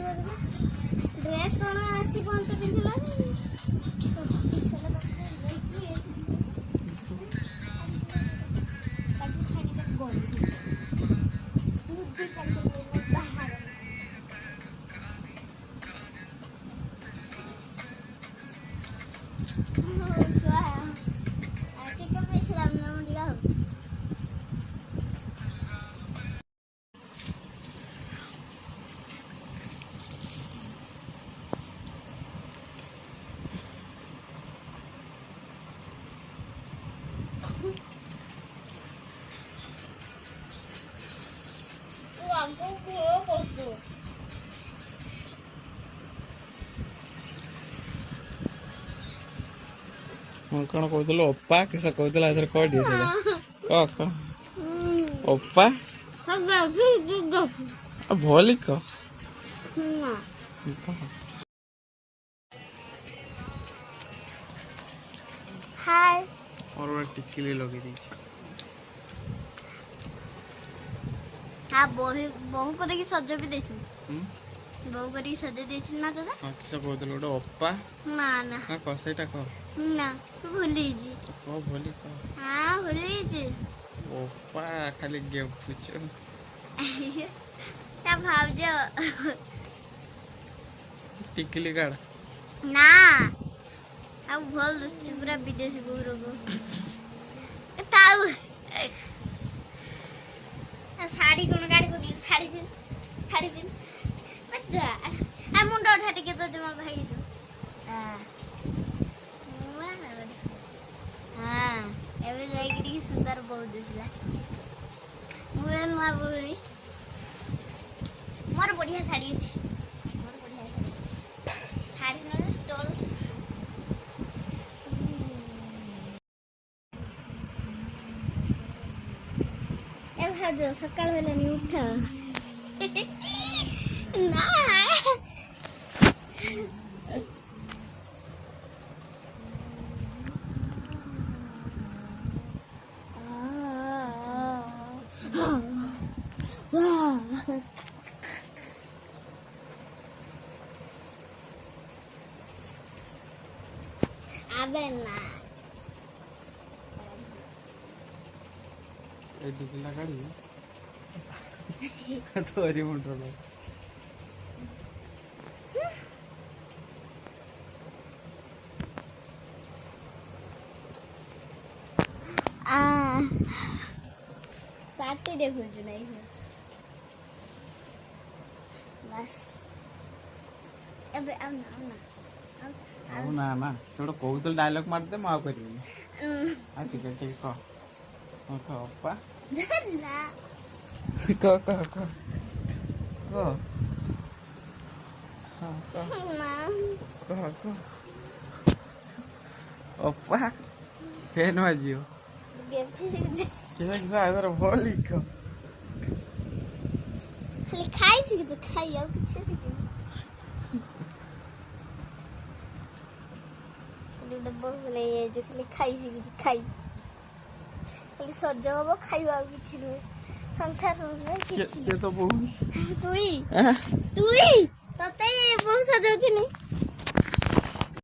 dress कौन आसी कौन तो पिंधला कौन कहते ओप्पा किस कहते कह दिए कह ओप्पा भली कह हाय और टिकली लगे दी हाँ बहु को देखी सज भी देथि बहु करी सजे देथि ना दादा हां किस कहते गोटे ओप्पा ना ना हां कह सेटा कह ना तू भूली जी कह भली कह हां भूली जी ओप्पा खाली गेम पूछो क्या भावजो टिकली गाड़ ना अब भल दुष्ट पूरा विदेशी गौर को ताऊ साड़ी कोन गाड़ी पकली साड़ी पिन मजा आ मुंडा उठा के तो जमा भाई तो हां एबे जाई कि सुंदर बहुत दिसला मुए नुआ बोली मोर बढ़िया साड़ी अछि साड़ी न स्टॉल जो सकाळ वेला मी उठा ना अबे ना ए टिकला गाड़ी तोरी मुंडो पार्टी देखो जो नहीं है बस अबे आओ ना सोड़ कहते डायलॉग मारते मैं आउ करी ठीक कह ओप्पा कह ओप्पा फेन बाजियो भली कह खाई छी तो खाई अब पीछे से डब्बा बोले ये जो खाई छी खाई खाली सज हबो खाइबा किछि नुहे संसार में किछि के तो बहु तुई तते बहु सजौथिनी